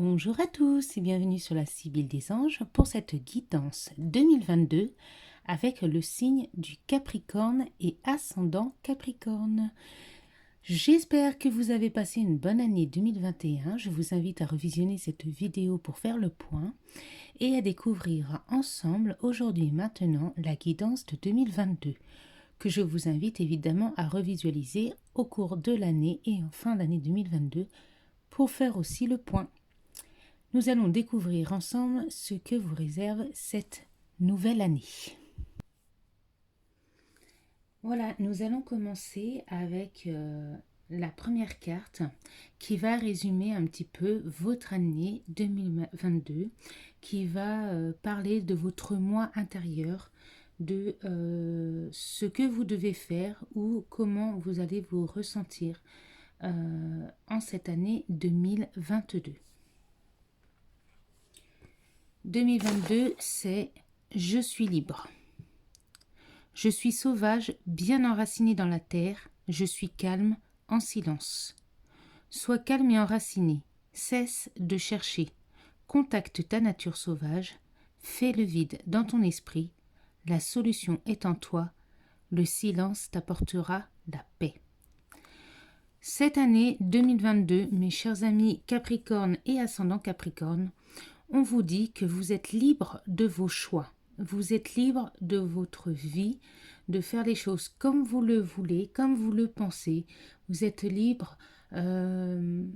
Bonjour à tous et bienvenue sur la Sibylle des Anges pour cette guidance 2022 avec le signe du Capricorne et ascendant Capricorne. J'espère que vous avez passé une bonne année 2021. Je vous invite à revisionner cette vidéo pour faire le point et à découvrir ensemble aujourd'hui et maintenant la guidance de 2022 que je vous invite évidemment à revisualiser au cours de l'année et en fin d'année 2022 pour faire aussi le point. Nous allons découvrir ensemble ce que vous réserve cette nouvelle année. Voilà, nous allons commencer avec la première carte qui va résumer un petit peu votre année 2022, qui va parler de votre moi intérieur, de ce que vous devez faire ou comment vous allez vous ressentir en cette année 2022. 2022, c'est « Je suis libre ». Je suis sauvage, bien enraciné dans la terre. Je suis calme, en silence. Sois calme et enraciné. Cesse de chercher. Contacte ta nature sauvage. Fais le vide dans ton esprit. La solution est en toi. Le silence t'apportera la paix. Cette année 2022, mes chers amis Capricorne et ascendant Capricorne, on vous dit que vous êtes libre de vos choix. Vous êtes libre de votre vie, de faire les choses comme vous le voulez, comme vous le pensez. Vous êtes libre de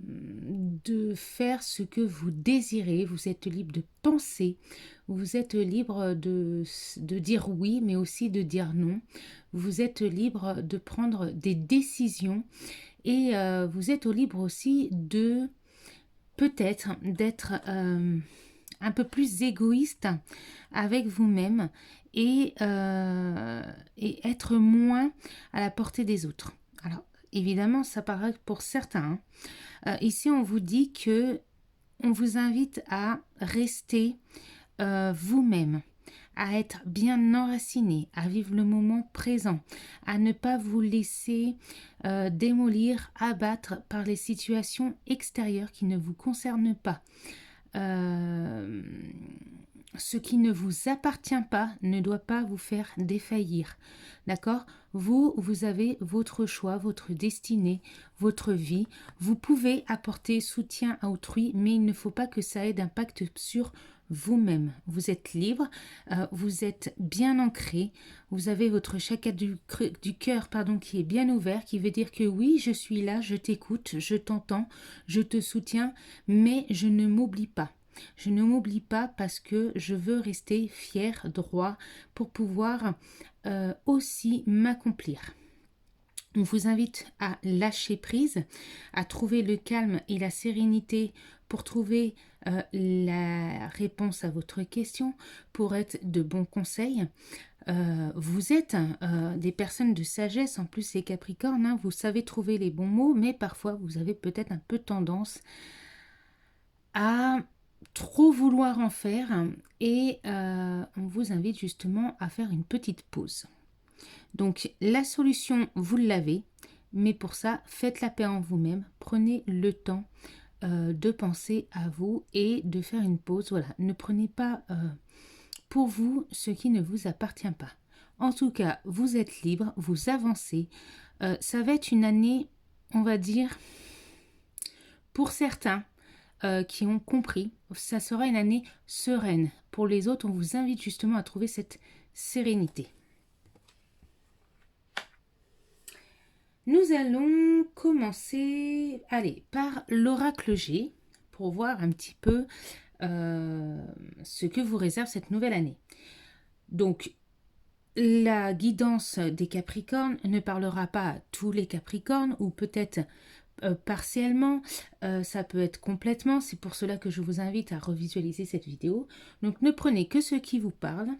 faire ce que vous désirez. Vous êtes libre de penser. Vous êtes libre de dire oui, mais aussi de dire non. Vous êtes libre de prendre des décisions et vous êtes libre aussi de peut-être d'être un peu plus égoïste avec vous-même et être moins à la portée des autres. Alors, évidemment, ça paraît pour certains. Ici, on vous dit que on vous invite à rester vous-même, à être bien enraciné, à vivre le moment présent, à ne pas vous laisser démolir, abattre par les situations extérieures qui ne vous concernent pas. Ce qui ne vous appartient pas ne doit pas vous faire défaillir. D'accord ? Vous avez votre choix, votre destinée, votre vie. Vous pouvez apporter soutien à autrui, mais il ne faut pas que ça ait d'impact sur vous-même. Vous êtes libre, vous êtes bien ancré, vous avez votre chakra du cœur qui est bien ouvert, qui veut dire que oui, je suis là, je t'écoute, je t'entends, je te soutiens, mais je ne m'oublie pas. Je ne m'oublie pas parce que je veux rester fier, droit, pour pouvoir aussi m'accomplir. On vous invite à lâcher prise, à trouver le calme et la sérénité pour trouver la réponse à votre question, pour être de bons conseils. Vous êtes des personnes de sagesse, en plus les Capricornes, vous savez trouver les bons mots, mais parfois vous avez peut-être un peu tendance à trop vouloir en faire et on vous invite justement à faire une petite pause. Donc la solution, vous l'avez, mais pour ça, faites la paix en vous-même, prenez le temps de penser à vous et de faire une pause. Voilà, ne prenez pas pour vous ce qui ne vous appartient pas. En tout cas, vous êtes libre, vous avancez. Ça va être une année, on va dire, pour certains, qui ont compris, ça sera une année sereine. Pour les autres, on vous invite justement à trouver cette sérénité. Nous allons commencer par l'oracle G pour voir un petit peu ce que vous réserve cette nouvelle année. Donc, la guidance des Capricornes ne parlera pas à tous les Capricornes ou peut-être partiellement, ça peut être complètement, c'est pour cela que je vous invite à revisualiser cette vidéo. Donc ne prenez que ce qui vous parle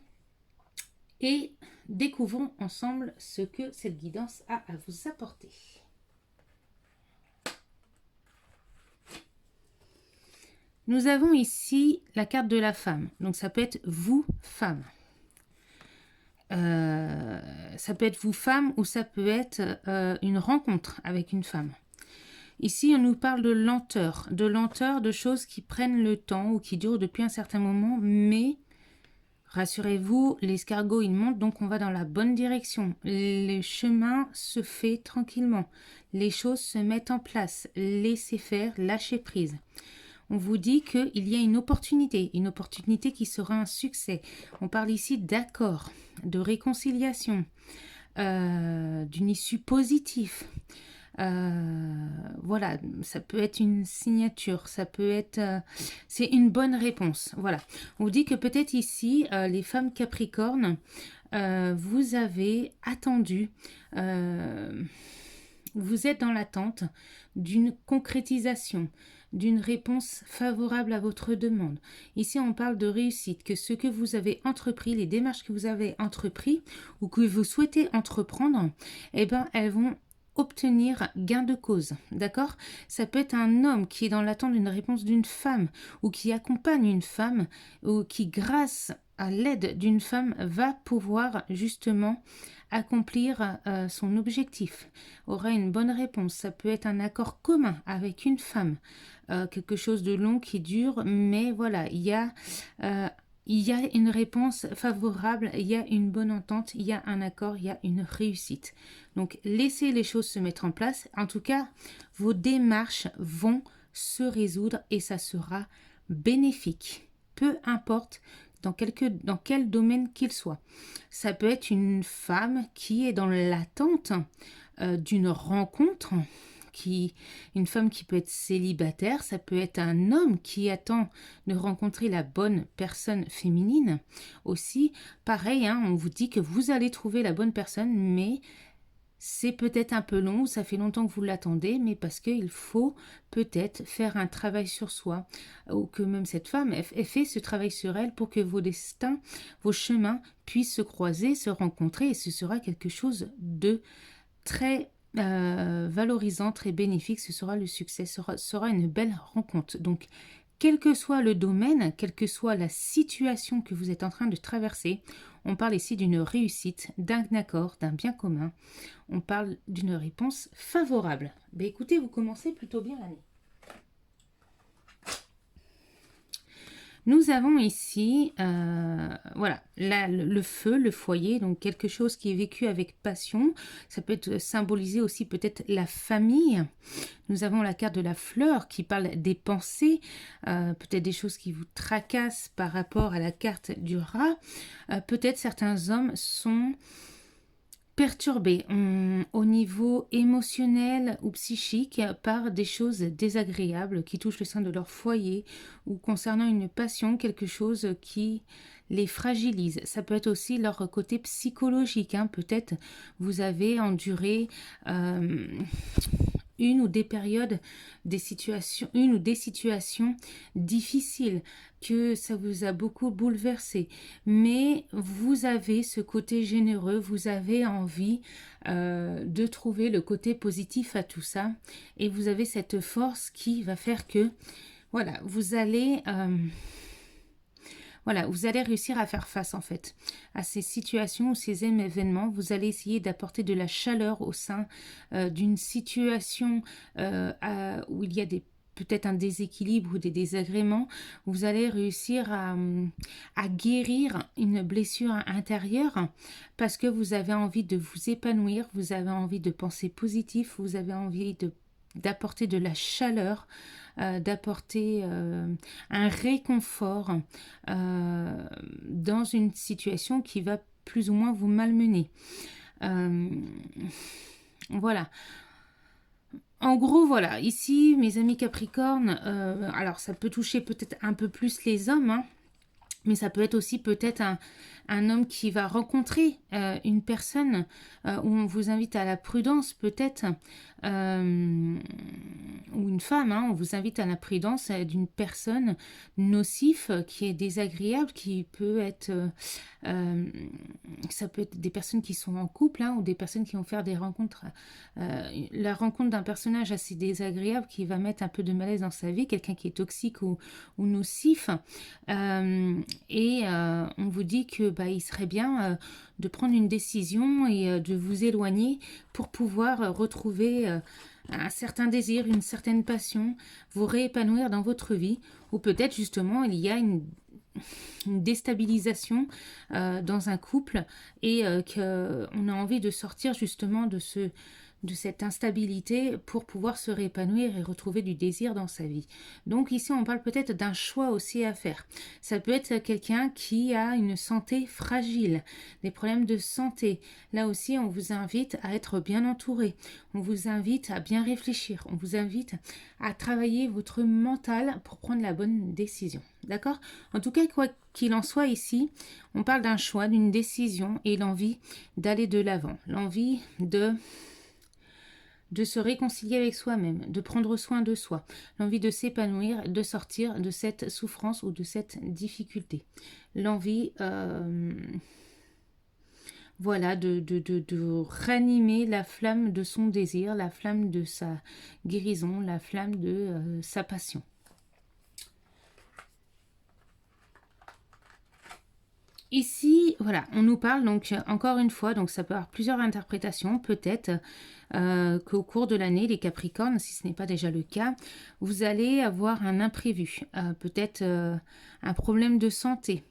et découvrons ensemble ce que cette guidance a à vous apporter. Nous avons ici la carte de la femme, donc ça peut être vous, femme. Ça peut être vous, femme, ou ça peut être une rencontre avec une femme. Ici, on nous parle de lenteur, de choses qui prennent le temps ou qui durent depuis un certain moment, mais rassurez-vous, l'escargot, il monte, donc on va dans la bonne direction. Le chemin se fait tranquillement. Les choses se mettent en place. Laissez faire, lâchez prise. On vous dit qu'il y a une opportunité qui sera un succès. On parle ici d'accord, de réconciliation, d'une issue positive. Voilà, ça peut être une signature, ça peut être... c'est une bonne réponse. Voilà, on vous dit que peut-être ici, les femmes capricornes, vous avez attendu... vous êtes dans l'attente d'une concrétisation, d'une réponse favorable à votre demande. Ici, on parle de réussite, que ce que vous avez entrepris, les démarches que vous avez entrepris ou que vous souhaitez entreprendre, eh ben, elles vont obtenir gain de cause, d'accord? Ça peut être un homme qui est dans l'attente d'une réponse d'une femme ou qui accompagne une femme ou qui, grâce à l'aide d'une femme, va pouvoir justement accomplir son objectif, aura une bonne réponse. Ça peut être un accord commun avec une femme, quelque chose de long qui dure, mais voilà, il y a une réponse favorable, il y a une bonne entente, il y a un accord, il y a une réussite. Donc, laissez les choses se mettre en place. En tout cas, vos démarches vont se résoudre et ça sera bénéfique. Peu importe dans quel domaine qu'il soit. Ça peut être une femme qui est dans l'attente d'une rencontre, une femme qui peut être célibataire, ça peut être un homme qui attend de rencontrer la bonne personne féminine aussi. Pareil, hein, on vous dit que vous allez trouver la bonne personne, mais c'est peut-être un peu long, ça fait longtemps que vous l'attendez, mais parce qu'il faut peut-être faire un travail sur soi, ou que même cette femme ait fait ce travail sur elle pour que vos destins, vos chemins puissent se croiser, se rencontrer, et ce sera quelque chose de très valorisant, très bénéfique, ce sera le succès, sera une belle rencontre. Donc, quel que soit le domaine, quelle que soit la situation que vous êtes en train de traverser, on parle ici d'une réussite, d'un accord, d'un bien commun. On parle d'une réponse favorable. Ben écoutez, vous commencez plutôt bien l'année. Nous avons ici, voilà, là, le feu, le foyer, donc quelque chose qui est vécu avec passion. Ça peut être symboliser aussi peut-être la famille. Nous avons la carte de la fleur qui parle des pensées, peut-être des choses qui vous tracassent par rapport à la carte du rat. Peut-être certains hommes sont perturbés au niveau émotionnel ou psychique par des choses désagréables qui touchent le sein de leur foyer ou concernant une passion, quelque chose qui les fragilise. Ça peut être aussi leur côté psychologique, hein. Peut-être vous avez enduré une ou des périodes, une ou des situations difficiles, que ça vous a beaucoup bouleversé. Mais vous avez ce côté généreux, vous avez envie de trouver le côté positif à tout ça. Et vous avez cette force qui va faire que, voilà, vous allez réussir à faire face en fait à ces situations ou ces événements. Vous allez essayer d'apporter de la chaleur au sein d'une situation où il y a peut-être un déséquilibre ou des désagréments. Vous allez réussir à guérir une blessure intérieure parce que vous avez envie de vous épanouir, vous avez envie de penser positif, vous avez envie d'apporter de la chaleur, d'apporter un réconfort dans une situation qui va plus ou moins vous malmener. Voilà. En gros, voilà. Ici, mes amis Capricorne, alors ça peut toucher peut-être un peu plus les hommes, hein, mais ça peut être aussi peut-être un homme qui va rencontrer une personne où on vous invite à la prudence peut-être, ou une femme, hein, on vous invite à la prudence d'une personne nocif qui est désagréable, qui peut être, ça peut être des personnes qui sont en couple, hein, ou des personnes qui vont faire des rencontres, la rencontre d'un personnage assez désagréable qui va mettre un peu de malaise dans sa vie, quelqu'un qui est toxique ou nocif, et on vous dit que il serait bien de prendre une décision et de vous éloigner pour pouvoir retrouver un certain désir, une certaine passion, vous réépanouir dans votre vie, ou peut-être justement il y a une déstabilisation dans un couple et qu'on a envie de sortir justement de cette instabilité pour pouvoir se réépanouir et retrouver du désir dans sa vie. Donc ici, on parle peut-être d'un choix aussi à faire. Ça peut être quelqu'un qui a une santé fragile, des problèmes de santé. Là aussi, on vous invite à être bien entouré. On vous invite à bien réfléchir. On vous invite à travailler votre mental pour prendre la bonne décision. D'accord? En tout cas, quoi qu'il en soit ici, on parle d'un choix, d'une décision et l'envie d'aller de l'avant. L'envie de se réconcilier avec soi-même, de prendre soin de soi, l'envie de s'épanouir, de sortir de cette souffrance ou de cette difficulté. L'envie, voilà, de ranimer la flamme de son désir, la flamme de sa guérison, la flamme de sa passion. Ici, voilà, on nous parle donc encore une fois, donc ça peut avoir plusieurs interprétations, peut-être qu'au cours de l'année, les Capricornes, si ce n'est pas déjà le cas, vous allez avoir un imprévu, peut-être un problème de santé.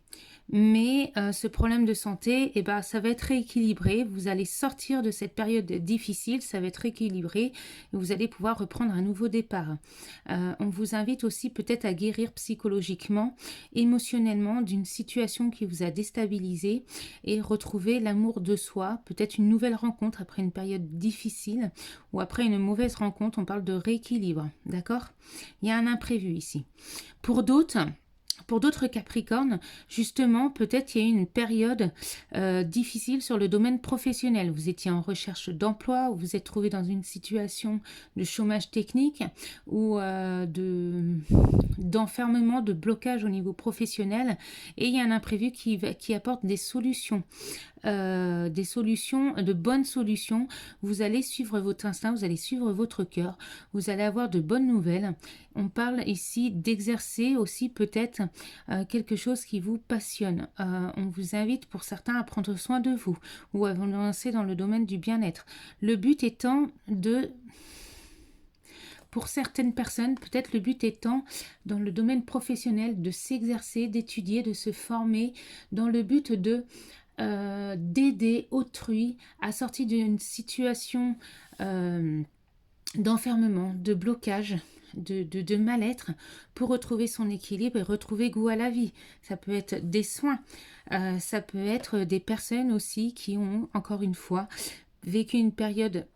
Mais ce problème de santé, eh ben, ça va être rééquilibré. Vous allez sortir de cette période difficile, ça va être rééquilibré et vous allez pouvoir reprendre un nouveau départ. On vous invite aussi peut-être à guérir psychologiquement, émotionnellement d'une situation qui vous a déstabilisé et retrouver l'amour de soi, peut-être une nouvelle rencontre après une période difficile ou après une mauvaise rencontre. On parle de rééquilibre, d'accord? Il y a un imprévu ici. Pour d'autres Capricornes, justement, peut-être il y a eu une période difficile sur le domaine professionnel. Vous étiez en recherche d'emploi, ou vous êtes trouvé dans une situation de chômage technique ou d'enfermement, de blocage au niveau professionnel. Et il y a un imprévu qui apporte des solutions. De bonnes solutions. Vous allez suivre votre instinct, vous allez suivre votre cœur, vous allez avoir de bonnes nouvelles. On parle ici d'exercer aussi peut-être quelque chose qui vous passionne. On vous invite pour certains à prendre soin de vous ou à vous lancer dans le domaine du bien-être. Le but étant pour certaines personnes, peut-être le but étant dans le domaine professionnel de s'exercer, d'étudier, de se former dans le but d'aider autrui à sortir d'une situation d'enfermement, de blocage, de mal-être pour retrouver son équilibre et retrouver goût à la vie. Ça peut être des soins, ça peut être des personnes aussi qui ont, encore une fois, vécu une période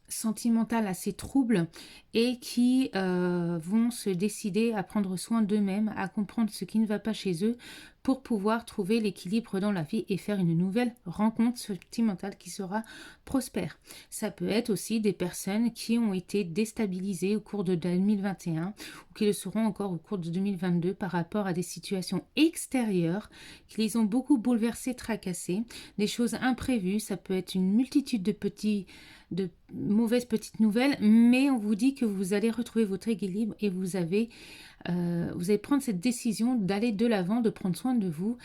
sentimentale assez trouble et qui vont se décider à prendre soin d'eux-mêmes, à comprendre ce qui ne va pas chez eux pour pouvoir trouver l'équilibre dans la vie et faire une nouvelle rencontre sentimentale qui sera prospère. Ça peut être aussi des personnes qui ont été déstabilisées au cours de 2021 ou qui le seront encore au cours de 2022 par rapport à des situations extérieures qui les ont beaucoup bouleversées, tracassées, des choses imprévues. Ça peut être une multitude de mauvaises petites nouvelles, mais on vous dit que vous allez retrouver votre équilibre et vous allez prendre cette décision d'aller de l'avant, de prendre soin de vous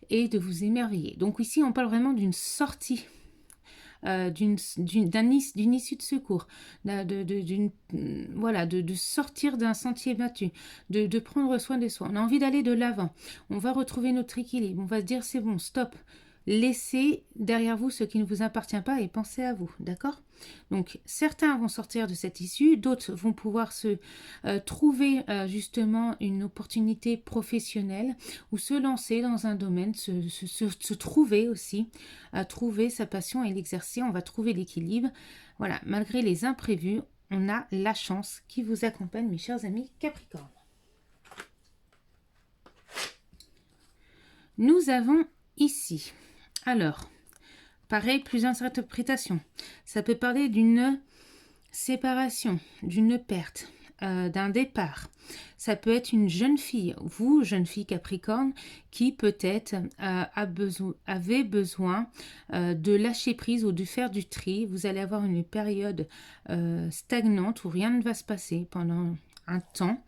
et de vous émerveiller. Donc ici, on parle vraiment d'une sortie, d'une issue de secours, de sortir d'un sentier battu, de prendre soin de soi. On a envie d'aller de l'avant. On va retrouver notre équilibre. On va se dire c'est bon, stop. Laissez derrière vous ce qui ne vous appartient pas et pensez à vous, d'accord? Donc certains vont sortir de cette issue, d'autres vont pouvoir se trouver justement une opportunité professionnelle ou se lancer dans un domaine, se trouver aussi, trouver sa passion et l'exercer. On va trouver l'équilibre. Voilà, malgré les imprévus, on a la chance qui vous accompagne, mes chers amis Capricorne. Nous avons ici... Alors, pareil, plusieurs interprétations. Ça peut parler d'une séparation, d'une perte, d'un départ. Ça peut être une jeune fille, vous, jeune fille Capricorne, qui peut-être avez besoin de lâcher prise ou de faire du tri. Vous allez avoir une période stagnante où rien ne va se passer pendant un temps.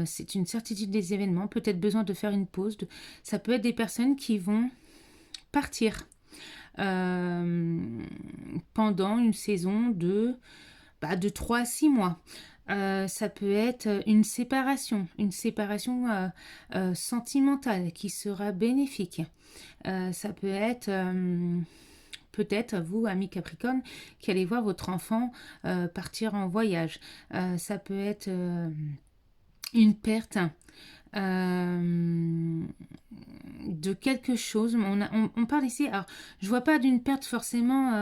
C'est une certitude des événements, peut-être besoin de faire une pause. Ça peut être des personnes qui vont partir pendant une saison de de 3 à 6 mois. Ça peut être une séparation sentimentale qui sera bénéfique. Ça peut être peut-être vous, amis Capricorne, qui allez voir votre enfant partir en voyage. Ça peut être une perte de quelque chose. On parle ici, alors je vois pas d'une perte forcément,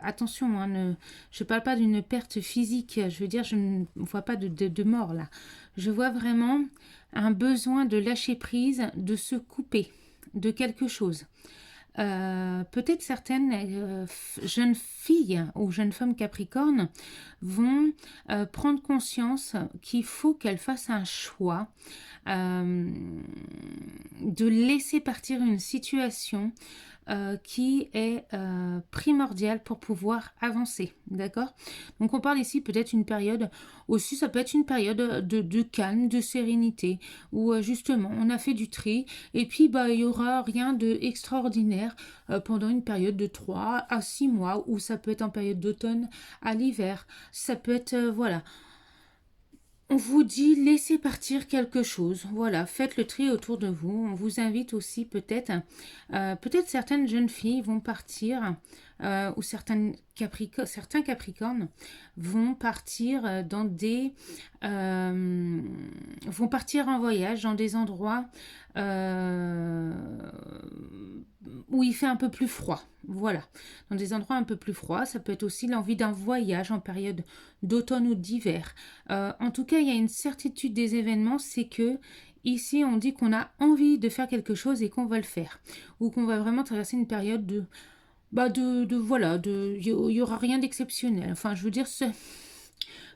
attention, hein, je parle pas d'une perte physique, je veux dire, je ne vois pas de mort là. Je vois vraiment un besoin de lâcher prise, de se couper de quelque chose. Peut-être certaines jeunes filles ou jeunes femmes capricornes vont prendre conscience qu'il faut qu'elles fassent un choix de laisser partir une situation qui est primordiale pour pouvoir avancer, d'accord? Donc on parle ici peut-être une période, aussi ça peut être une période de calme, de sérénité, où justement on a fait du tri, et puis il y aura rien d'extraordinaire pendant une période de 3 à 6 mois, ou ça peut être en période d'automne à l'hiver, ça peut être, voilà. On vous dit laissez partir quelque chose, voilà, faites le tri autour de vous. On vous invite aussi peut-être certaines jeunes filles vont partir ou certains capricornes vont partir dans des vont partir en voyage dans des endroits où il fait un peu plus froid, voilà, dans des endroits un peu plus froids. Ça peut être aussi l'envie d'un voyage en période d'automne ou d'hiver. En tout cas, il y a une certitude des événements, c'est que ici, on dit qu'on a envie de faire quelque chose et qu'on va le faire, ou qu'on va vraiment traverser une période voilà, il y aura rien d'exceptionnel. Enfin, je veux dire,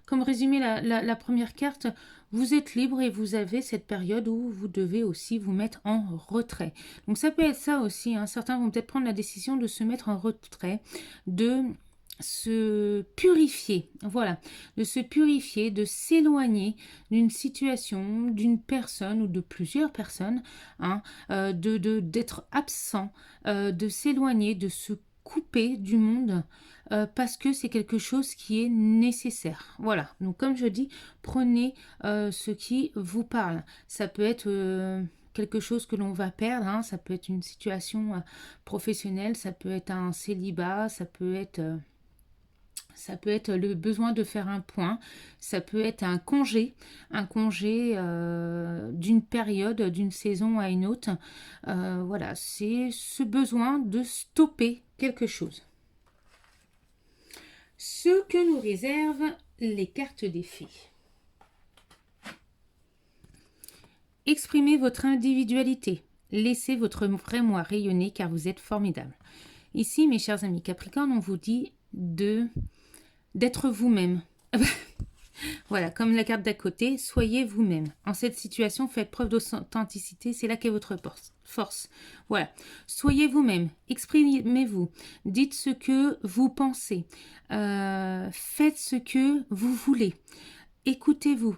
comme résumé la première carte, vous êtes libre et vous avez cette période où vous devez aussi vous mettre en retrait. Donc ça peut être ça aussi, hein. Certains vont peut-être prendre la décision de se mettre en retrait, de se purifier, voilà, de se purifier, de s'éloigner d'une situation, d'une personne ou de plusieurs personnes, hein, d'être absent, de s'éloigner, de se couper du monde parce que c'est quelque chose qui est nécessaire. Voilà, donc comme je dis, prenez ce qui vous parle. Ça peut être quelque chose que l'on va perdre, hein. Ça peut être une situation professionnelle, ça peut être un célibat, ça peut être le besoin de faire un point, ça peut être un congé d'une période, d'une saison à une autre. Voilà, c'est ce besoin de stopper quelque chose. Ce que nous réservent les cartes des fées. Exprimez votre individualité. Laissez votre vrai moi rayonner car vous êtes formidable. Ici, mes chers amis Capricorne, on vous dit d'être vous-même. Voilà, comme la carte d'à côté, soyez vous-même. En cette situation, faites preuve d'authenticité, c'est là qu'est votre force. Voilà, soyez vous-même, exprimez-vous, dites ce que vous pensez, faites ce que vous voulez, écoutez-vous,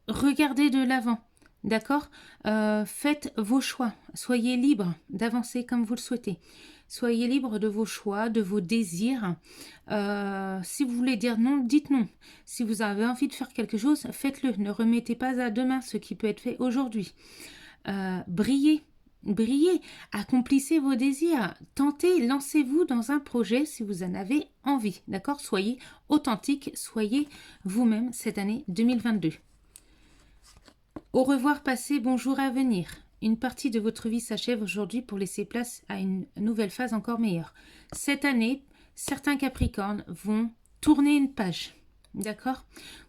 regardez de l'avant. D'accord, faites vos choix. Soyez libre d'avancer comme vous le souhaitez. Soyez libre de vos choix, de vos désirs. Si vous voulez dire non, dites non. Si vous avez envie de faire quelque chose, faites-le. Ne remettez pas à demain ce qui peut être fait aujourd'hui. Brillez. Brillez, accomplissez vos désirs, tentez, lancez-vous dans un projet si vous en avez envie. D'accord, soyez authentique, soyez vous-même cette année 2022. Au revoir passé, bonjour à venir. Une partie de votre vie s'achève aujourd'hui pour laisser place à une nouvelle phase encore meilleure. Cette année, certains Capricornes vont tourner une page. D'accord?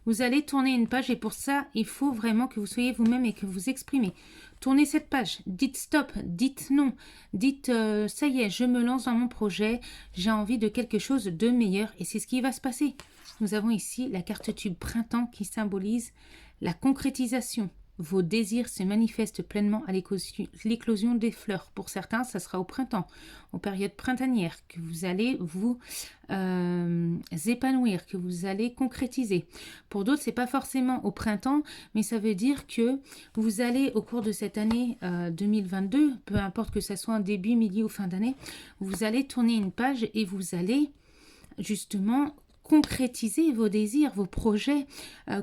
Vous allez tourner une page et pour ça, il faut vraiment que vous soyez vous-même et que vous exprimez. Tournez cette page, dites stop, dites non, dites ça y est, je me lance dans mon projet, j'ai envie de quelque chose de meilleur et c'est ce qui va se passer. Nous avons ici la carte tube printemps qui symbolise la concrétisation. Vos désirs se manifestent pleinement à l'éclosion des fleurs. Pour certains, ça sera au printemps, aux périodes printanières, que vous allez vous épanouir, que vous allez concrétiser. Pour d'autres, c'est pas forcément au printemps, mais ça veut dire que vous allez, au cours de cette année 2022, peu importe que ça soit en début, milieu ou fin d'année, vous allez tourner une page et vous allez justement concrétiser vos désirs, vos projets,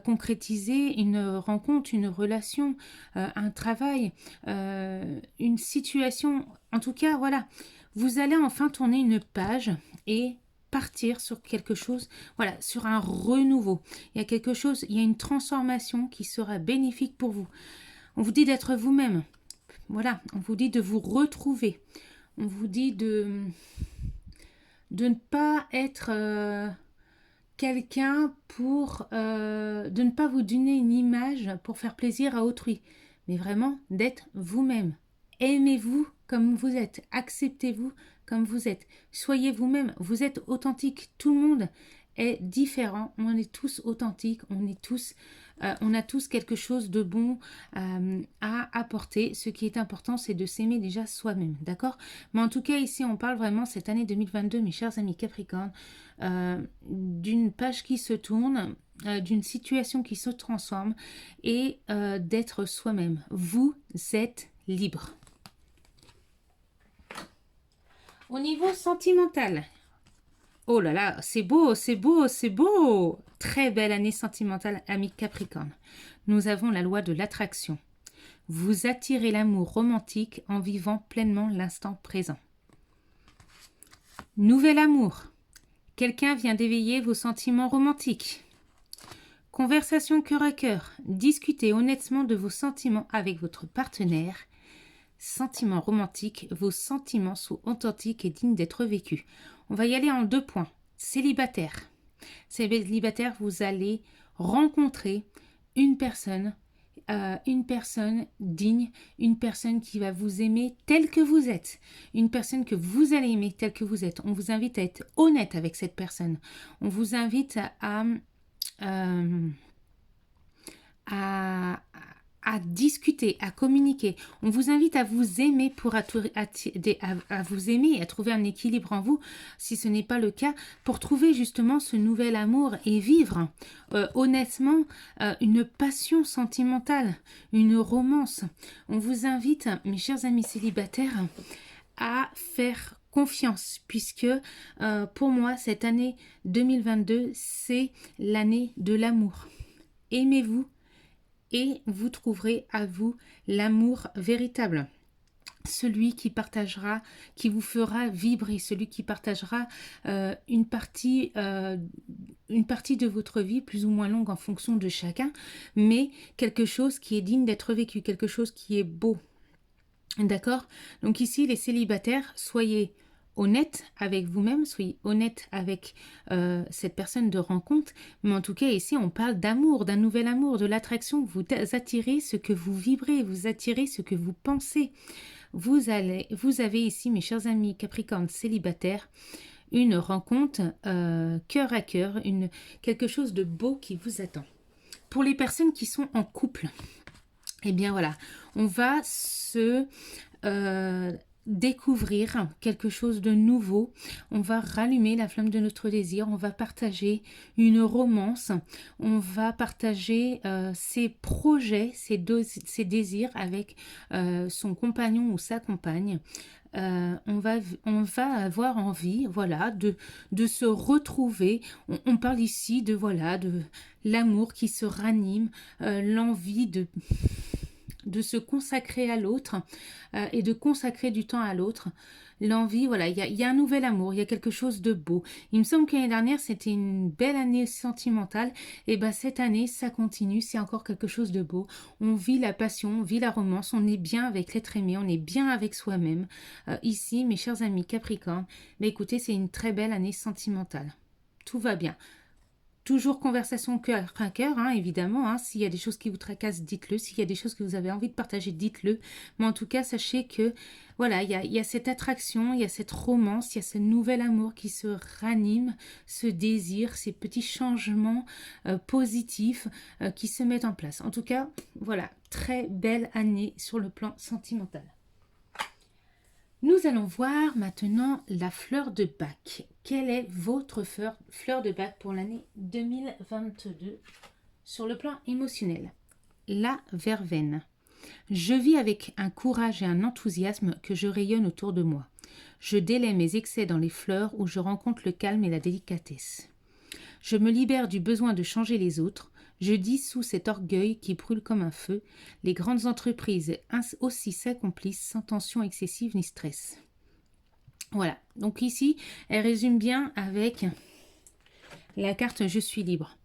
concrétiser une rencontre, une relation, un travail, une situation. En tout cas, voilà, vous allez enfin tourner une page et partir sur quelque chose, voilà, sur un renouveau. Il y a quelque chose, il y a une transformation qui sera bénéfique pour vous. On vous dit d'être vous-même. Voilà, on vous dit de vous retrouver. On vous dit de ne pas être quelqu'un de ne pas vous donner une image pour faire plaisir à autrui, mais vraiment d'être vous-même. Aimez-vous comme vous êtes, acceptez-vous comme vous êtes, soyez vous-même, vous êtes authentique, tout le monde est différent, on est tous authentiques, on a tous quelque chose de bon à apporter. Ce qui est important, c'est de s'aimer déjà soi-même, d'accord? Mais en tout cas, ici, on parle vraiment cette année 2022, mes chers amis Capricorne, d'une page qui se tourne, d'une situation qui se transforme et d'être soi-même. Vous êtes libre. Au niveau sentimental, oh là là, c'est beau, c'est beau, c'est beau! Très belle année sentimentale, ami Capricorne. Nous avons la loi de l'attraction. Vous attirez l'amour romantique en vivant pleinement l'instant présent. Nouvel amour. Quelqu'un vient d'éveiller vos sentiments romantiques. Conversation cœur à cœur. Discutez honnêtement de vos sentiments avec votre partenaire. Sentiments romantiques. Vos sentiments sont authentiques et dignes d'être vécus. On va y aller en 2 points. Célibataire. Célibataire, vous allez rencontrer une personne digne, une personne qui va vous aimer tel que vous êtes, une personne que vous allez aimer tel que vous êtes. On vous invite à être honnête avec cette personne. On vous invite à discuter, à communiquer. On vous invite à vous aimer à vous aimer et à trouver un équilibre en vous, si ce n'est pas le cas, pour trouver justement ce nouvel amour et vivre honnêtement une passion sentimentale, une romance. On vous invite, mes chers amis célibataires, à faire confiance, puisque pour moi, cette année 2022, c'est l'année de l'amour. Aimez-vous et vous trouverez à vous l'amour véritable. Celui qui partagera, qui vous fera vibrer, celui qui partagera une partie de votre vie, plus ou moins longue en fonction de chacun, mais quelque chose qui est digne d'être vécu, quelque chose qui est beau. D'accord? Donc ici, les célibataires, soyez honnête avec vous-même, soyez honnête avec cette personne de rencontre, mais en tout cas ici on parle d'amour, d'un nouvel amour, de l'attraction. Vous attirez ce que vous vibrez, vous attirez ce que vous pensez. Vous avez ici, mes chers amis Capricorne célibataires, une rencontre cœur à cœur, quelque chose de beau qui vous attend. Pour les personnes qui sont en couple, eh bien voilà, on va se découvrir quelque chose de nouveau. On va rallumer la flamme de notre désir. On va partager une romance. On va partager ses projets, ses désirs avec son compagnon ou sa compagne. On va avoir envie, voilà, de se retrouver. On parle ici de l'amour qui se ranime, l'envie de se consacrer à l'autre et de consacrer du temps à l'autre. L'envie, voilà, il y a un nouvel amour, il y a quelque chose de beau. Il me semble que l'année dernière, c'était une belle année sentimentale. Et bien cette année, ça continue, c'est encore quelque chose de beau. On vit la passion, on vit la romance, on est bien avec l'être aimé, on est bien avec soi-même. Ici, mes chers amis Capricorne, écoutez, c'est une très belle année sentimentale. Tout va bien. Toujours conversation cœur à cœur, hein, évidemment. Hein. S'il y a des choses qui vous tracassent, dites-le. S'il y a des choses que vous avez envie de partager, dites-le. Mais en tout cas, sachez que voilà, il y a cette attraction, il y a cette romance, il y a ce nouvel amour qui se ranime, ce désir, ces petits changements positifs qui se mettent en place. En tout cas, voilà, très belle année sur le plan sentimental. Nous allons voir maintenant la fleur de Bac. Quelle est votre fleur de Bac pour l'année 2022 sur le plan émotionnel? La verveine. Je vis avec un courage et un enthousiasme que je rayonne autour de moi. Je délaie mes excès dans les fleurs où je rencontre le calme et la délicatesse. Je me libère du besoin de changer les autres. Je dissous cet orgueil qui brûle comme un feu. Les grandes entreprises aussi s'accomplissent sans tension excessive ni stress. Voilà, donc ici, elle résume bien avec la carte « Je suis libre ».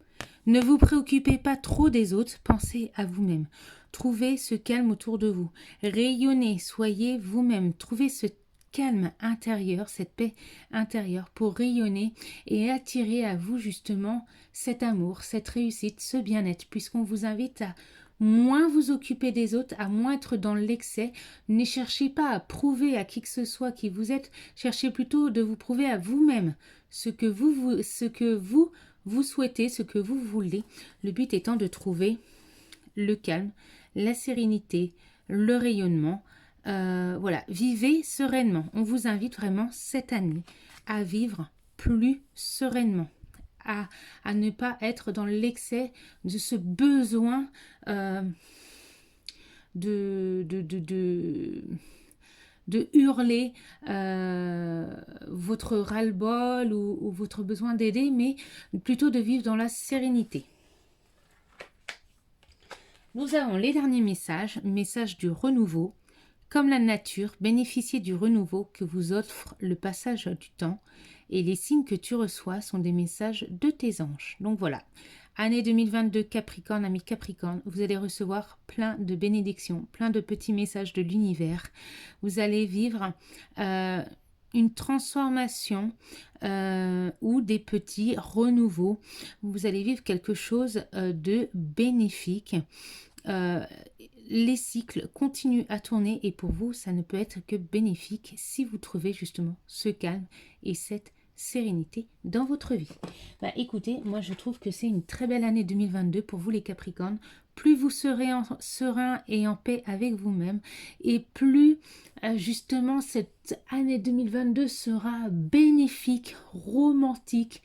Ne vous préoccupez pas trop des autres, pensez à vous-même. Trouvez ce calme autour de vous. Rayonnez, soyez vous-même. Trouvez ce calme intérieur, cette paix intérieure pour rayonner et attirer à vous justement cet amour, cette réussite, ce bien-être, puisqu'on vous invite à moins vous occuper des autres, à moins être dans l'excès. Ne cherchez pas à prouver à qui que ce soit qui vous êtes, cherchez plutôt de vous prouver à vous-même ce que vous souhaitez, ce que vous voulez. Le but étant de trouver le calme, la sérénité, le rayonnement. Voilà, vivez sereinement. On vous invite vraiment cette année à vivre plus sereinement, à ne pas être dans l'excès de ce besoin de hurler votre ras-le-bol ou votre besoin d'aider, mais plutôt de vivre dans la sérénité. Nous avons les derniers messages, message du renouveau. Comme la nature, bénéficiez du renouveau que vous offre le passage du temps et les signes que tu reçois sont des messages de tes anges. Donc voilà, année 2022 Capricorne, amis Capricorne, vous allez recevoir plein de bénédictions, plein de petits messages de l'univers. Vous allez vivre une transformation ou des petits renouveaux. Vous allez vivre quelque chose de bénéfique. Les cycles continuent à tourner et pour vous, ça ne peut être que bénéfique si vous trouvez justement ce calme et cette sérénité dans votre vie. Bah, écoutez, moi je trouve que c'est une très belle année 2022 pour vous les Capricornes. Plus vous serez serein et en paix avec vous-même et plus justement cette année 2022 sera bénéfique, romantique,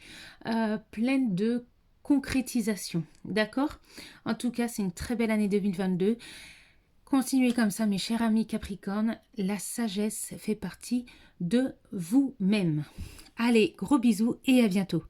pleine de concrétisation. D'accord? En tout cas, c'est une très belle année 2022. Continuez comme ça, mes chers amis Capricorne. La sagesse fait partie de vous-même. Allez, gros bisous et à bientôt.